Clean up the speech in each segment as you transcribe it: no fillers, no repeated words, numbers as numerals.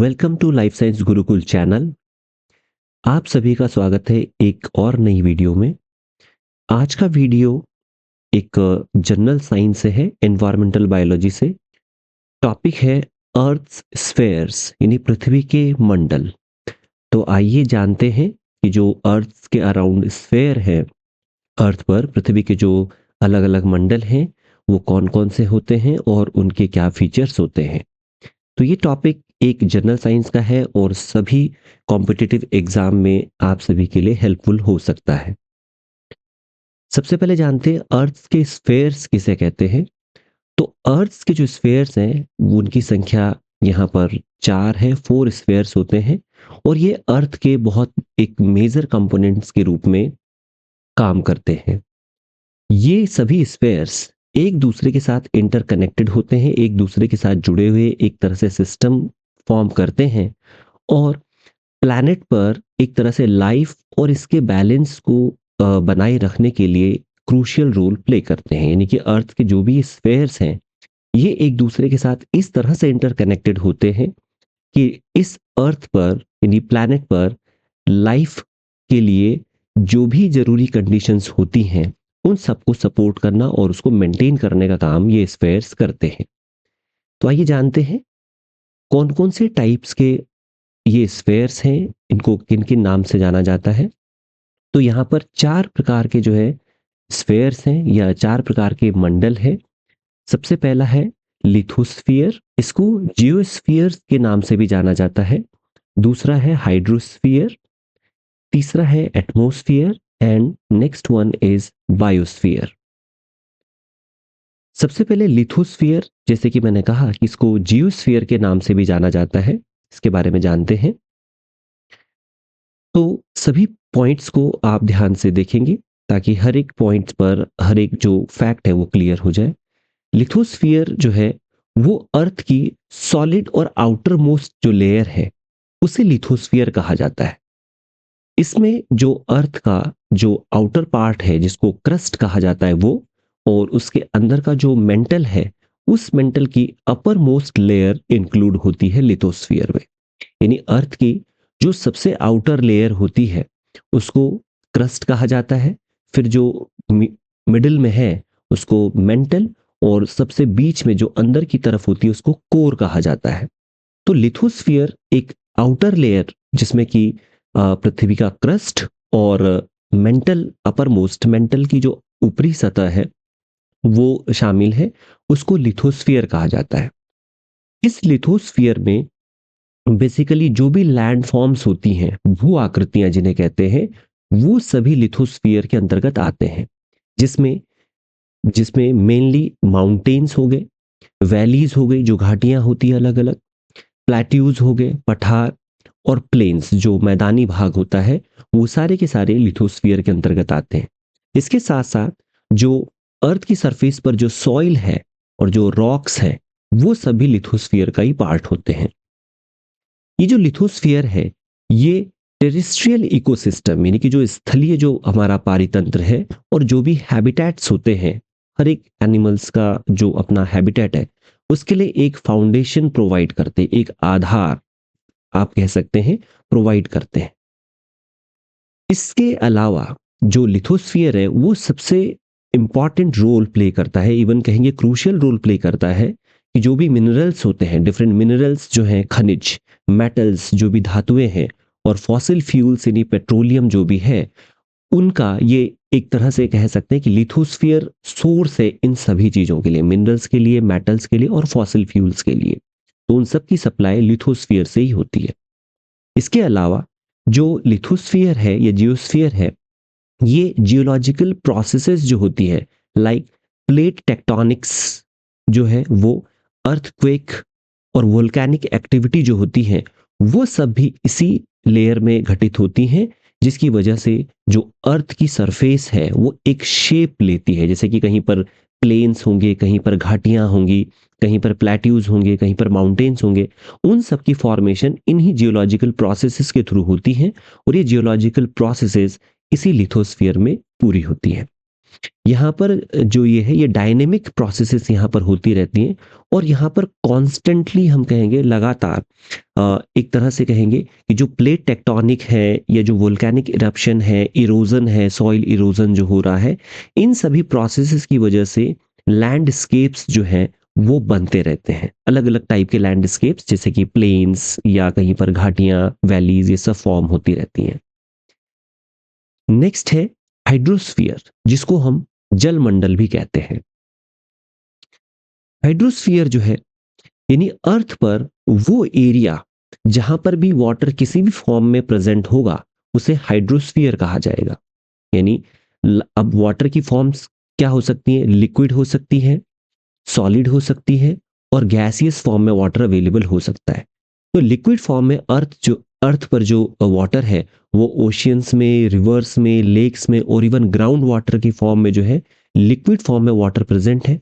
Welcome to life science Gurukul channel. आप सभी का स्वागत है एक और नई वीडियो में। आज का वीडियो एक जनरल साइंस से है, एनवायरमेंटल बायोलॉजी से। टॉपिक है अर्थ स्फेयर्स यानी पृथ्वी के मंडल। तो आइए जानते हैं कि जो अर्थ के अराउंड स्फेयर है, अर्थ पर पृथ्वी के जो अलग अलग मंडल हैं वो कौन कौन से होते हैं और उनके क्या फीचर्स होते हैं। तो ये टॉपिक एक जनरल साइंस का है और सभी कॉम्पिटिटिव एग्जाम में आप सभी के लिए हेल्पफुल हो सकता है। सबसे पहले जानते हैं अर्थ के स्फेयर्स किसे कहते हैं। तो अर्थ के जो स्फेयर्स हैं वो उनकी संख्या यहाँ पर 4 है, 4 स्फेयर्स होते हैं और ये अर्थ के बहुत एक मेजर कंपोनेंट्स के रूप में काम करते हैं। ये सभी स्फेयर्स एक दूसरे के साथ इंटरकनेक्टेड होते हैं, एक दूसरे के साथ जुड़े हुए एक तरह से सिस्टम फॉर्म करते हैं और प्लैनेट पर एक तरह से लाइफ और इसके बैलेंस को बनाए रखने के लिए क्रूशियल रोल प्ले करते हैं। यानी कि अर्थ के जो भी स्फेयर्स हैं ये एक दूसरे के साथ इस तरह से इंटरकनेक्टेड होते हैं कि इस अर्थ पर यानी प्लैनेट पर लाइफ के लिए जो भी जरूरी कंडीशंस होती हैं उन सबको सपोर्ट करना और उसको मेंटेन करने का काम ये स्फेयर्स करते हैं। तो आइए जानते हैं कौन कौन से टाइप्स के ये स्फेयर्स हैं, इनको किन किन नाम से जाना जाता है। तो यहाँ पर 4 प्रकार के जो है स्फेयर्स हैं या 4 प्रकार के मंडल हैं। सबसे पहला है लिथोस्फियर, इसको जियोस्फियर के नाम से भी जाना जाता है। दूसरा है हाइड्रोस्फियर, तीसरा है atmosphere and next one is biosphere. सबसे पहले लिथोस्फियर, जैसे कि मैंने कहा कि इसको जियोस्फियर के नाम से भी जाना जाता है, इसके बारे में जानते हैं। तो सभी पॉइंट्स को आप ध्यान से देखेंगे ताकि हर एक पॉइंट पर हर एक जो फैक्ट है वो क्लियर हो जाए। लिथोस्फियर जो है वो अर्थ की सॉलिड और आउटर मोस्ट जो लेयर है उसे लिथोस्फियर कहा जाता है। इसमें जो अर्थ का जो आउटर पार्ट है जिसको क्रस्ट कहा जाता है वो, और उसके अंदर का जो मेंटल है उस मेंटल की अपर मोस्ट लेयर इंक्लूड होती है लिथोस्फियर में। यानी अर्थ की जो सबसे आउटर लेयर होती है उसको क्रस्ट कहा जाता है, फिर जो मिडिल में है उसको मेंटल, और सबसे बीच में जो अंदर की तरफ होती है उसको कोर कहा जाता है। तो लिथोस्फियर एक आउटर लेयर जिसमें कि पृथ्वी का क्रस्ट और मेंटल अपर मोस्ट मेंटल की जो ऊपरी सतह है वो शामिल है, उसको लिथोस्फियर कहा जाता है। इस लिथोस्फियर में बेसिकली जो भी लैंड फॉर्म्स होती हैं, भू आकृतियां जिन्हें कहते हैं, वो सभी लिथोस्फियर के अंतर्गत आते हैं, जिसमें जिसमें मेनली माउंटेन्स हो गए, वैलीज हो गई जो घाटियां होती है अलग अलग, प्लेट्यूज हो गए पठार, और प्लेन्स जो मैदानी भाग होता है, वो सारे के सारे लिथोस्फियर के अंतर्गत आते हैं। इसके साथ साथ जो अर्थ की सरफेस पर जो सॉइल है और जो रॉक्स है वो सभी लिथोस्फियर का ही पार्ट होते हैं। ये जो लिथोस्फियर है ये टेरेस्ट्रियल इकोसिस्टम यानी कि जो स्थलीय जो हमारा पारितंत्र है और जो भी हैबिटेट्स होते हैं, हर एक एनिमल्स का जो अपना हैबिटेट है उसके लिए एक फाउंडेशन प्रोवाइड करते हैं, एक आधार आप कह सकते हैं प्रोवाइड करते हैं। इसके अलावा जो लिथोस्फियर है वो सबसे इंपॉर्टेंट रोल प्ले करता है, इवन कहेंगे क्रूशियल रोल प्ले करता है कि जो भी मिनरल्स होते हैं, डिफरेंट मिनरल्स जो हैं, खनिज मेटल्स जो भी धातुएं हैं, और फॉसिल फ्यूल्स यानी पेट्रोलियम जो भी है, उनका ये एक तरह से कह सकते हैं कि लिथोस्फियर सोर्स है इन सभी चीजों के लिए, मिनरल्स के लिए, मेटल्स के लिए और फॉसिल फ्यूल्स के लिए। तो उन सब की सप्लाई लिथोस्फियर से ही होती है। इसके अलावा जो लिथोस्फियर है या जियोस्फियर है, ये जियोलॉजिकल प्रोसेसेस जो होती है लाइक प्लेट टेक्टोनिक्स जो है वो, अर्थक्वेक और वोल्केनिक एक्टिविटी जो होती है वो सब भी इसी लेयर में घटित होती हैं, जिसकी वजह से जो अर्थ की सरफेस है वो एक शेप लेती है। जैसे कि कहीं पर प्लेन्स होंगे, कहीं पर घाटियां होंगी, कहीं पर प्लेट्यूज होंगे, कहीं पर माउंटेन्स होंगे, उन सब की फॉर्मेशन इन्हीं जियोलॉजिकल प्रोसेसेस के थ्रू होती हैं और ये जियोलॉजिकल प्रोसेसेस इसी लिथोस्फियर में पूरी होती है। यहाँ पर जो ये है, ये डायनेमिक प्रोसेसेस यहाँ पर होती रहती हैं और यहाँ पर कॉन्स्टेंटली हम कहेंगे लगातार एक तरह से कहेंगे कि जो प्लेट टेक्टोनिक है या जो वोल्केनिक इरप्शन है, इरोजन है, सॉइल इरोजन जो हो रहा है, इन सभी प्रोसेसेस की वजह से लैंडस्केप्स जो हैं वो बनते रहते हैं। अलग-अलग टाइप के लैंडस्केप्स जैसे कि प्लेन्स या कहीं पर घाटियाँ, वैलीज़, ये सब फॉर्म होती रहती हैं। नेक्स्ट है हाइड्रोस्फीयर, जिसको हम जलमंडल भी कहते हैं। हाइड्रोस्फीयर जो है यानी अर्थ पर वो एरिया जहां पर भी वाटर किसी भी फॉर्म में प्रेजेंट होगा उसे हाइड्रोस्फीयर कहा जाएगा। यानी अब वाटर की फॉर्म्स क्या हो सकती हैं? लिक्विड हो सकती है, सॉलिड हो सकती है और गैसियस फॉर्म में वाटर अवेलेबल हो सकता है। तो लिक्विड फॉर्म में अर्थ पर जो वाटर है वो ओशियंस में, रिवर्स में, लेक्स में और इवन ग्राउंड वाटर की फॉर्म में जो है लिक्विड फॉर्म में वाटर प्रेजेंट है।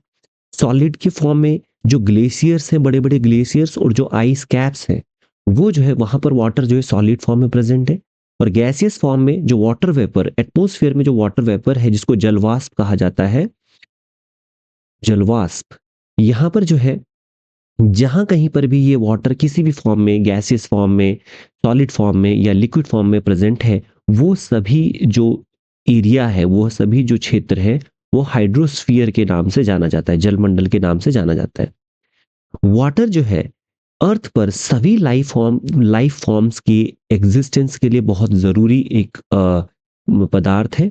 सॉलिड की फॉर्म में जो ग्लेशियर्स हैं, बड़े-बड़े ग्लेशियर्स और जो आइस कैप्स हैं, वो जो है वहाँ पर वाटर जो है सॉलिड फॉर्म में प्रेजेंट है। और गैसियस फॉर्म में जो वाटर वेपर, एटमॉस्फेयर में जो वाटर वेपर है जिसको जलवाष्प कहा जाता है, जलवाष्प, यहाँ पर जो है जहाँ कहीं पर भी ये वाटर किसी भी फॉर्म में, गैसियस फॉर्म में, सॉलिड फॉर्म में या लिक्विड फॉर्म में प्रेजेंट है, वो सभी जो एरिया है, वो सभी जो क्षेत्र है, वो हाइड्रोस्फीयर के नाम से जाना जाता है, जलमंडल के नाम से जाना जाता है। वाटर जो है अर्थ पर सभी लाइफ फॉर्म्स की एग्जिस्टेंस के लिए बहुत ज़रूरी एक पदार्थ है।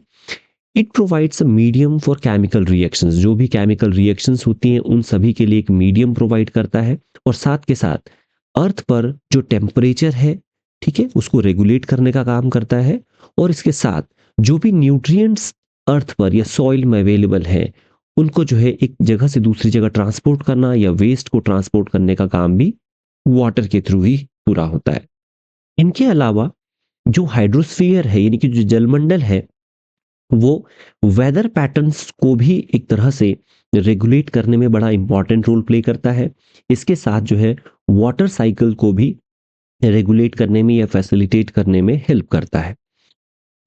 It provides a medium for chemical reactions, जो भी केमिकल रिएक्शंस होती हैं उन सभी के लिए एक मीडियम प्रोवाइड करता है और साथ के साथ अर्थ पर जो टेम्परेचर है, ठीक है, उसको रेगुलेट करने का काम करता है और इसके साथ जो भी न्यूट्रिएंट्स अर्थ पर या सॉइल में अवेलेबल है उनको जो है एक जगह से दूसरी जगह ट्रांसपोर्ट करना या वेस्ट को ट्रांसपोर्ट करने का काम भी वाटर के थ्रू ही पूरा होता है। इनके अलावा जो हाइड्रोस्फीयर है यानी कि जो जलमंडल है वो वेदर पैटर्न्स को भी एक तरह से रेगुलेट करने में बड़ा इंपॉर्टेंट रोल प्ले करता है। इसके साथ जो है वाटर साइकिल को भी रेगुलेट करने में या फैसिलिटेट करने में हेल्प करता है।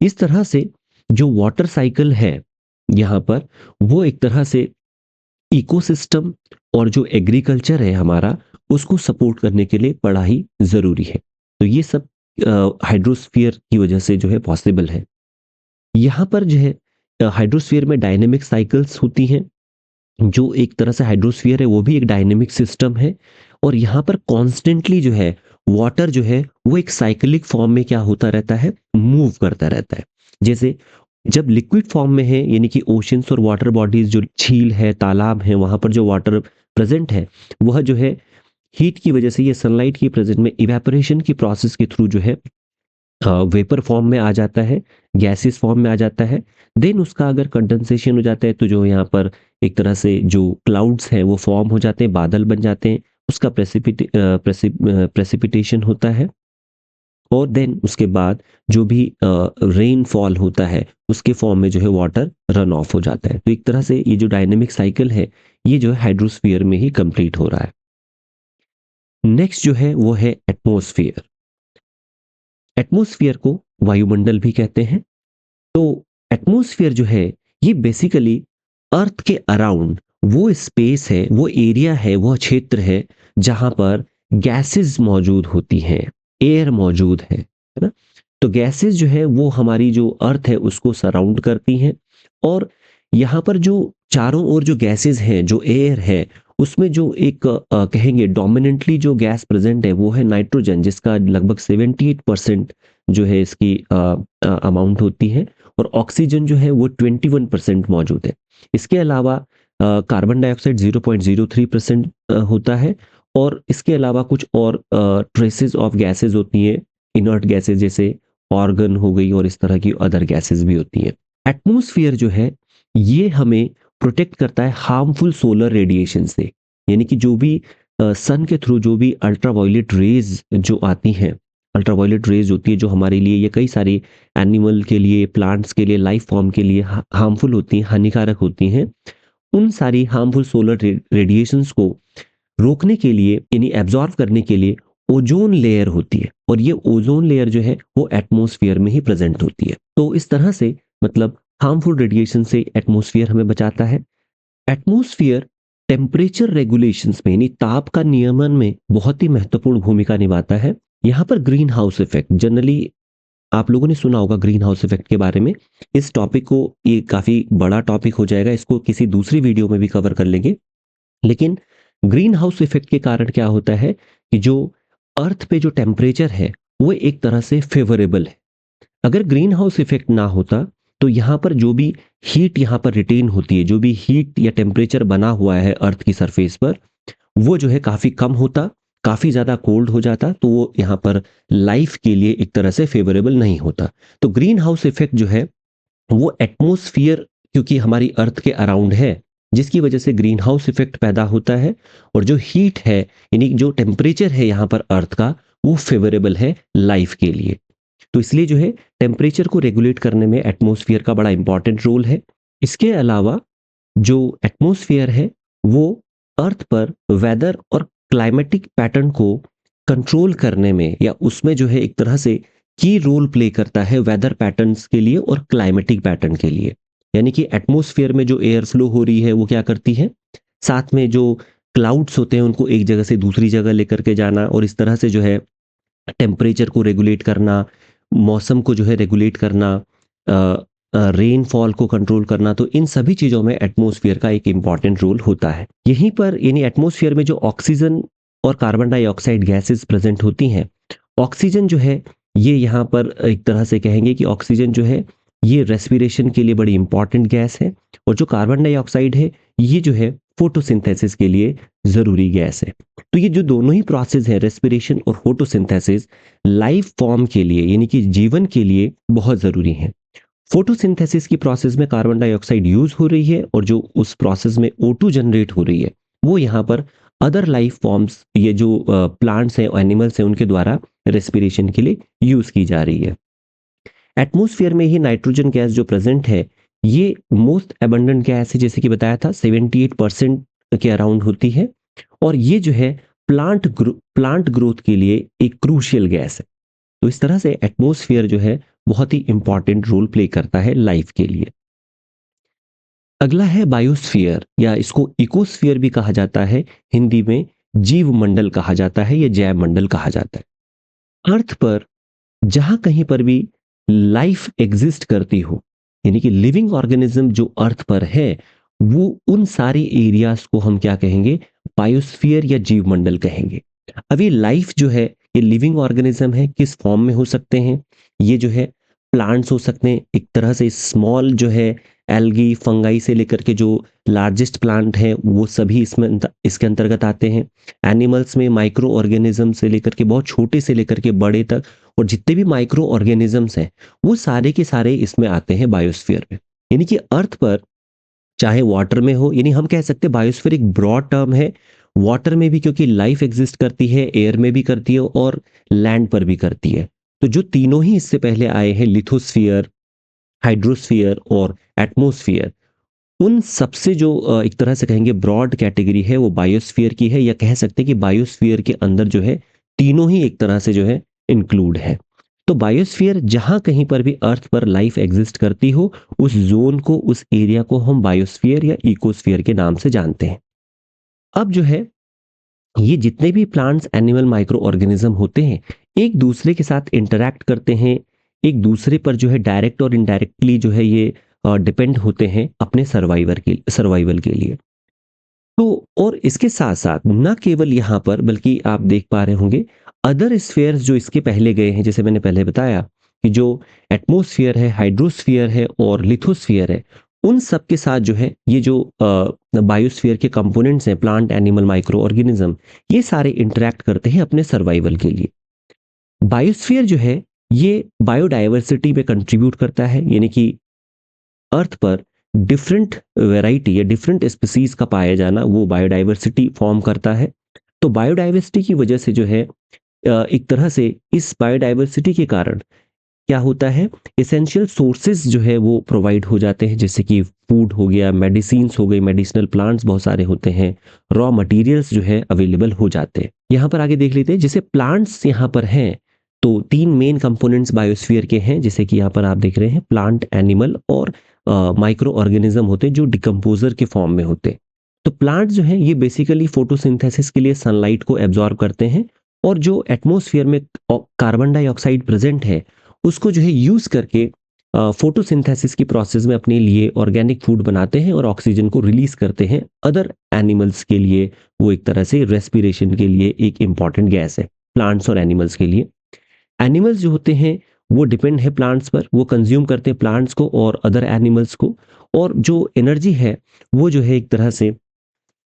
इस तरह से जो वाटर साइकिल है यहाँ पर, वो एक तरह से इकोसिस्टम और जो एग्रीकल्चर है हमारा उसको सपोर्ट करने के लिए बड़ा ही ज़रूरी है। तो ये सब हाइड्रोस्फीयर की वजह से जो है पॉसिबल है। यहाँ पर जो है हाइड्रोस्फीयर में डायनेमिक साइकिल्स होती हैं। जो एक तरह से हाइड्रोस्फीयर है वो भी एक डायनेमिक सिस्टम है और यहाँ पर कॉन्स्टेंटली जो है वाटर जो है वो एक साइक्लिक फॉर्म में क्या होता रहता है, मूव करता रहता है। जैसे जब लिक्विड फॉर्म में है यानी कि ओशंस और वाटर बॉडीज, जो झील है, तालाब है, वहां पर जो वाटर प्रेजेंट है वह जो है हीट की वजह से, ये सनलाइट की प्रेजेंट में इवेपोरेशन की प्रोसेस के थ्रू जो है वेपर फॉर्म में आ जाता है, गैसेस फॉर्म में आ जाता है। देन उसका अगर कंडेंसेशन हो जाता है तो जो यहाँ पर एक तरह से जो क्लाउड्स हैं वो फॉर्म हो जाते हैं, बादल बन जाते हैं, उसका प्रेसिपिटेशन होता है और देन उसके बाद जो भी रेनफॉल होता है उसके फॉर्म में जो है वाटर रन ऑफ हो जाता है। तो एक तरह से ये जो डायनेमिक साइकिल है ये जो है हाइड्रोस्फीयर में ही कंप्लीट हो रहा है। नेक्स्ट जो है वो है एटमॉस्फेयर। एटमॉस्फेयर को वायुमंडल भी कहते हैं। तो एटमॉस्फेयर जो है ये बेसिकली अर्थ के अराउंड वो स्पेस है, वो एरिया है, वो क्षेत्र है जहां पर गैसेस मौजूद होती हैं, एयर मौजूद है ना? तो गैसेस जो है वो हमारी जो अर्थ है उसको सराउंड करती हैं और यहाँ पर जो चारों ओर जो गैसेस हैं, जो एयर है, उसमें जो एक कहेंगे डोमिनेंटली जो गैस प्रेजेंट है वो है नाइट्रोजन, जिसका लगभग 78% जो है इसकी अमाउंट होती है और ऑक्सीजन जो है वो 21% मौजूद है। इसके अलावा कार्बन डाइऑक्साइड 0.03% होता है और इसके अलावा कुछ और ट्रेसेस ऑफ गैसेस होती हैं, इनर्ट गैसेस जैसे ऑर्गन हो गई और इस तरह की अदर गैसेस भी होती हैं। एटमॉस्फेयर जो है ये हमें प्रोटेक्ट करता है हार्मफुल सोलर रेडिएशन से, यानी कि जो भी सन के थ्रू जो भी अल्ट्रावायलेट रेज जो आती हैं, अल्ट्रावायलेट रेज होती है जो हमारे लिए, ये कई सारे एनिमल के लिए, प्लांट्स के लिए, लाइफ फॉर्म के लिए हार्मफुल होती हैं, हानिकारक होती हैं। उन सारी हार्मफुल सोलर रेडिएशंस को रोकने के लिए यानी एब्जॉर्ब करने के लिए ओजोन लेयर होती है और ये ओजोन लेयर जो है वो एटमॉस्फेयर में ही प्रेजेंट होती है। तो इस तरह से मतलब हार्मफुल रेडिएशन से एटमॉस्फेयर हमें बचाता है। एटमॉस्फेयर टेम्परेचर रेगुलेशंस में यानी ताप का नियमन में बहुत ही महत्वपूर्ण भूमिका निभाता है। यहाँ पर ग्रीन हाउस इफेक्ट जनरली आप लोगों ने सुना होगा ग्रीन हाउस इफेक्ट के बारे में। इस टॉपिक को ये काफ़ी बड़ा टॉपिक हो जाएगा, इसको किसी दूसरी वीडियो में भी कवर कर लेंगे। लेकिन ग्रीन हाउस इफेक्ट के कारण क्या होता है कि जो अर्थ पे जो टेम्परेचर है वो एक तरह से फेवरेबल है। अगर ग्रीन हाउस इफेक्ट ना होता तो यहाँ पर जो भी हीट यहाँ पर रिटेन होती है, जो भी हीट या टेम्परेचर बना हुआ है अर्थ की सरफेस पर, वो जो है काफ़ी कम होता, काफ़ी ज़्यादा कोल्ड हो जाता, तो वो यहाँ पर लाइफ के लिए एक तरह से फेवरेबल नहीं होता। तो ग्रीन हाउस इफेक्ट जो है वो एटमॉस्फेयर क्योंकि हमारी अर्थ के अराउंड है, जिसकी वजह से ग्रीन हाउस इफेक्ट पैदा होता है और जो हीट है यानी जो टेम्परेचर है यहाँ पर अर्थ का, वो फेवरेबल है लाइफ के लिए। तो इसलिए जो है टेम्परेचर को रेगुलेट करने में एटमॉस्फेयर का बड़ा इंपॉर्टेंट रोल है। इसके अलावा जो एटमॉस्फेयर है वो अर्थ पर वेदर और क्लाइमेटिक पैटर्न को कंट्रोल करने में या उसमें जो है एक तरह से की रोल प्ले करता है वेदर पैटर्न्स के लिए और क्लाइमेटिक पैटर्न के लिए। यानी कि एटमॉस्फेयर में जो एयर फ्लो हो रही है वो क्या करती है, साथ में जो क्लाउड्स होते हैं उनको एक जगह से दूसरी जगह लेकर के जाना और इस तरह से जो है टेम्परेचर को रेगुलेट करना, मौसम को जो है रेगुलेट करना, रेनफॉल को कंट्रोल करना, तो इन सभी चीज़ों में एटमॉस्फेयर का एक इम्पॉर्टेंट रोल होता है। यहीं पर यानी एटमॉस्फेयर में जो ऑक्सीजन और कार्बन डाइऑक्साइड गैसेस प्रेजेंट होती हैं, ऑक्सीजन जो है ये यहाँ पर एक तरह से कहेंगे कि ऑक्सीजन जो है ये रेस्पिरेशन के लिए बड़ी इंपॉर्टेंट गैस है और जो कार्बन डाइऑक्साइड है ये जो है फोटोसिंथेसिस के लिए ज़रूरी गैस है। तो ये जो दोनों ही प्रोसेस है रेस्पिरेशन और फोटोसिंथेसिस लाइफ फॉर्म के लिए यानी कि जीवन के लिए बहुत ज़रूरी है। फोटोसिंथेसिस की प्रोसेस में कार्बन डाइऑक्साइड यूज हो रही है और जो उस प्रोसेस में O2 जनरेट हो रही है वो यहाँ पर अदर लाइफ फॉर्म्स ये जो प्लांट्स हैं एनिमल्स हैं उनके द्वारा रेस्पिरेशन के लिए यूज की जा रही है। एटमॉस्फेयर में ही नाइट्रोजन गैस जो प्रेजेंट है ये मोस्ट एबंडेंट गैस है, जैसे कि बताया था 78% के अराउंड होती है और ये जो है प्लांट ग्रोथ के लिए एक क्रूशियल गैस है। तो इस तरह से एटमॉस्फेयर जो है बहुत ही इंपॉर्टेंट रोल प्ले करता है लाइफ के लिए। अगला है बायोस्फीयर या इसको इकोस्फीयर भी कहा जाता है, हिंदी में जीव मंडल कहा जाता है या जैव मंडल कहा जाता है। अर्थ पर जहां कहीं पर भी लाइफ एग्जिस्ट करती हो यानी कि लिविंग ऑर्गेनिज्म जो अर्थ पर है वो उन सारी एरियाज को हम क्या कहेंगे, बायोस्फीयर या जीव मंडल कहेंगे। अभी लाइफ जो है ये लिविंग ऑर्गेनिज्म है, किस फॉर्म में हो सकते हैं, ये जो है प्लांट्स हो सकते हैं, एक तरह से स्मॉल जो है एल्गी फंगाई से लेकर के जो लार्जेस्ट प्लांट है वो सभी इसमें इसके अंतर्गत आते हैं। एनिमल्स में माइक्रो ऑर्गेनिज्म से लेकर के बहुत छोटे से लेकर के बड़े तक और जितने भी माइक्रो ऑर्गेनिजम्स हैं वो सारे के सारे इसमें आते हैं बायोस्फीयर में। यानी कि अर्थ पर चाहे वाटर में हो, यानी हम कह सकते हैं बायोस्फीयर एक ब्रॉड टर्म है। वाटर में भी क्योंकि लाइफ एग्जिस्ट करती है, एयर में भी करती है और लैंड पर भी करती है। तो जो तीनों ही इससे पहले आए हैं लिथोस्फीयर, हाइड्रोस्फीयर और एटमॉस्फेयर, उन सबसे जो एक तरह से कहेंगे ब्रॉड कैटेगरी है वो बायोस्फीयर की है, या कह सकते हैं कि बायोस्फीयर के अंदर जो है तीनों ही एक तरह से जो है इंक्लूड है। तो बायोस्फीयर जहां कहीं पर भी अर्थ पर लाइफ एग्जिस्ट करती हो उस जोन को, उस एरिया को हम बायोस्फीयर या इकोस्फीयर के नाम से जानते हैं। अब जो है ये जितने भी प्लांट्स एनिमल माइक्रो ऑर्गेनिज्म होते हैं एक दूसरे के साथ इंटरैक्ट करते हैं, एक दूसरे पर जो है डायरेक्ट और इनडायरेक्टली जो है ये डिपेंड होते हैं अपने सर्वाइवल के लिए। तो और इसके साथ साथ ना केवल यहाँ पर बल्कि आप देख पा रहे होंगे अदर स्फीयर्स जो इसके पहले गए हैं, जैसे मैंने पहले बताया कि जो एटमॉस्फेयर है, हाइड्रोस्फीयर है और लिथोस्फीयर है, उन सब के साथ जो है ये जो बायोस्फीयर के कंपोनेंट्स हैं प्लांट एनिमल माइक्रो ऑर्गेनिज्म, ये सारे इंटरैक्ट करते हैं अपने सर्वाइवल के लिए। बायोस्फीयर जो है ये बायोडाइवर्सिटी में कंट्रीब्यूट करता है, यानी कि अर्थ पर डिफरेंट वैरायटी या डिफरेंट स्पीसीज का पाया जाना वो बायोडाइवर्सिटी फॉर्म करता है। तो बायोडाइवर्सिटी की वजह से जो है एक तरह से इस बायोडाइवर्सिटी के कारण क्या होता है, एसेंशियल सोर्सेज जो है वो प्रोवाइड हो जाते हैं, जैसे कि फूड हो गया, मेडिसिन्स हो गई, मेडिसिनल प्लांट्स बहुत सारे होते हैं, रॉ मटेरियल्स जो है अवेलेबल हो जाते हैं। यहाँ पर आगे देख लेते हैं, जैसे प्लांट्स यहाँ पर हैं तो 3 मेन कंपोनेंट्स बायोस्फीयर के हैं, जैसे कि यहाँ पर आप देख रहे हैं प्लांट, एनिमल और माइक्रो ऑर्गेनिज्म होते हैं जो डिकम्पोजर के फॉर्म में होते हैं। तो प्लांट जो है ये बेसिकली फोटोसिंथेसिस के लिए सनलाइट को एब्जॉर्ब करते हैं और जो एटमॉस्फेयर में कार्बन डाइऑक्साइड प्रेजेंट है उसको जो है यूज करके फोटोसिंथेसिस की प्रोसेस में अपने लिए ऑर्गेनिक फूड बनाते हैं और ऑक्सीजन को रिलीज करते हैं अदर एनिमल्स के लिए। वो एक तरह से रेस्पिरेशन के लिए एक इंपॉर्टेंट गैस है प्लांट्स और एनिमल्स के लिए। एनिमल्स जो होते हैं वो डिपेंड है प्लांट्स पर, वो कंज्यूम करते हैं प्लांट्स को और अदर एनिमल्स को, और जो एनर्जी है वो जो है एक तरह से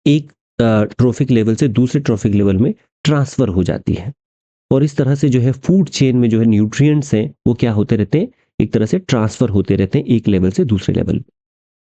एक ट्रॉफिक लेवल से दूसरे ट्रॉफिक लेवल में ट्रांसफर हो जाती है। और इस तरह से जो है फूड चेन में जो है न्यूट्रिएंट्स हैं वो क्या होते रहते हैं, एक तरह से ट्रांसफर होते रहते हैं एक लेवल से दूसरे लेवल।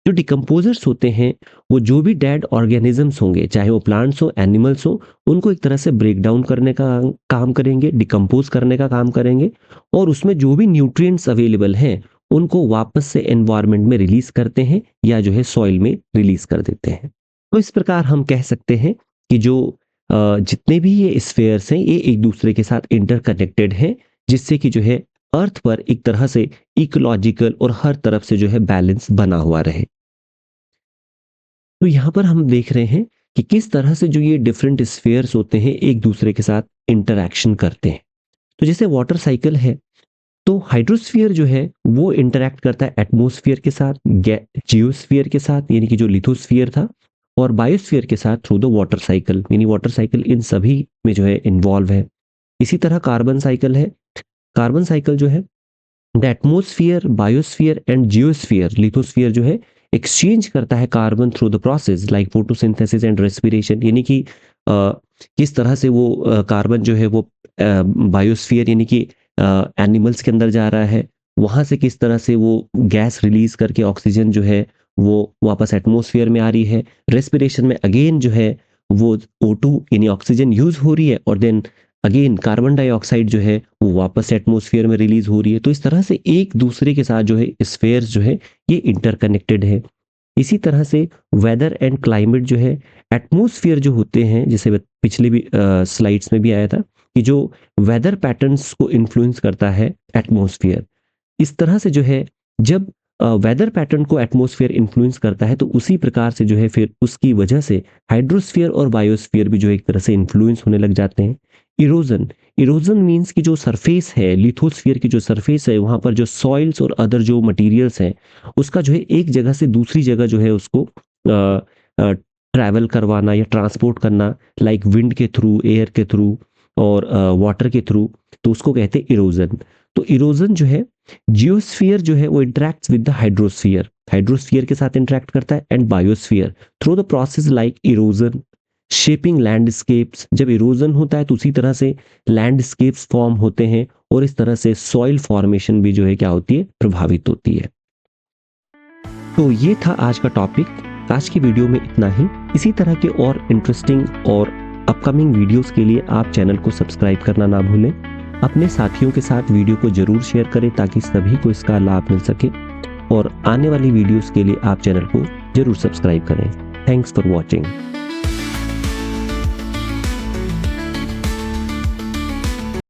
जो डिकम्पोजर्स होते हैं वो जो भी डेड ऑर्गेनिजम्स होंगे, चाहे वो प्लांट्स हो एनिमल्स हो, उनको एक तरह से ब्रेक डाउन करने का काम करेंगे, डिकम्पोज करने का काम करेंगे और उसमें जो भी न्यूट्रिएंट्स अवेलेबल हैं उनको वापस से एनवायरनमेंट में रिलीज करते हैं या जो है सॉइल में रिलीज कर देते हैं। तो इस प्रकार हम कह सकते हैं कि जो जितने भी ये स्फेयर्स हैं ये एक दूसरे के साथ इंटरकनेक्टेड हैं, जिससे कि जो है अर्थ पर एक तरह से इकोलॉजिकल और हर तरफ से जो है बैलेंस बना हुआ रहे। तो यहाँ पर हम देख रहे हैं कि किस तरह से जो ये डिफरेंट स्फेयर्स होते हैं एक दूसरे के साथ इंटरैक्शन करते हैं। तो जैसे वाटर साइकिल है, तो हाइड्रोस्फीयर जो है वो इंटरैक्ट करता है एटमॉस्फेयर के साथ, जियोस्फीयर के साथ यानी कि जो लिथोस्फीयर था, और बायोस्फीयर के साथ थ्रू द वाटर साइकिल, यानी वाटर साइकिल इन सभी में जो है इन्वॉल्व है। इसी तरह कार्बन साइकिल है। कार्बन साइकिल जो है the atmosphere, biosphere and geosphere, lithosphere जो है एक्सचेंज करता है carbon through the process like photosynthesis and respiration, यानी कि किस तरह से वो कार्बन जो है वो बायोस्फीयर यानी कि एनिमल्स के अंदर जा रहा है, वहां से किस तरह से वो गैस रिलीज करके ऑक्सीजन जो है वो वापस एटमॉस्फेयर में आ रही है। रेस्पिरेशन में अगेन जो है वो O2 यानी ऑक्सीजन यूज हो रही है और देन अगेन कार्बन डाइऑक्साइड जो है वो वापस एटमॉस्फेयर में रिलीज हो रही है। तो इस तरह से एक दूसरे के साथ जो है स्फेयर्स जो है ये इंटरकनेक्टेड है। इसी तरह से वेदर एंड क्लाइमेट जो है, एटमॉस्फेयर जो होते हैं, जैसे पिछले भी स्लाइड्स में भी आया था कि जो वेदर पैटर्न्स को इन्फ्लुएंस करता है एटमॉस्फेयर। इस तरह से जो है जब वेदर पैटर्न को एटमॉस्फेयर इन्फ्लुएंस करता है तो उसी प्रकार से जो है फिर उसकी वजह से हाइड्रोस्फीयर और बायोस्फीयर भी जो एक तरह से इन्फ्लुएंस होने लग जाते हैं। इरोजन, इरोजन मींस कि जो सरफेस है, लिथोस्फीयर की जो सरफेस है वहां पर जो सॉइल्स और अदर जो मटेरियल्स हैं उसका जो है एक जगह से दूसरी जगह जो है उसको ट्रैवल करवाना या ट्रांसपोर्ट करना, लाइक विंड के थ्रू, एयर के थ्रू और वाटर के थ्रू, तो उसको कहते हैं इरोजन। तो इरोजन जो है, जियोस्फीयर जो है वो interacts with the hydrosphere, hydrosphere के साथ इंटरेक्ट करता है, and biosphere through the process like erosion shaping landscapes. जब इरोजन होता है तो उसी तरह से लैंडस्केप्स फॉर्म होते हैं और इस तरह से सॉइल फॉर्मेशन भी जो है क्या होती है, प्रभावित होती है। तो ये था आज का टॉपिक। आज की वीडियो में इतना ही। इसी तरह के और इंटरेस्टिंग और अपकमिंग वीडियोस के लिए आप चैनल को सब्सक्राइब करना ना भूलें। अपने साथियों के साथ वीडियो को जरूर शेयर करें ताकि सभी को इसका लाभ मिल सके, और आने वाली वीडियोस के लिए आप चैनल को जरूर सब्सक्राइब करें। Thanks for watching.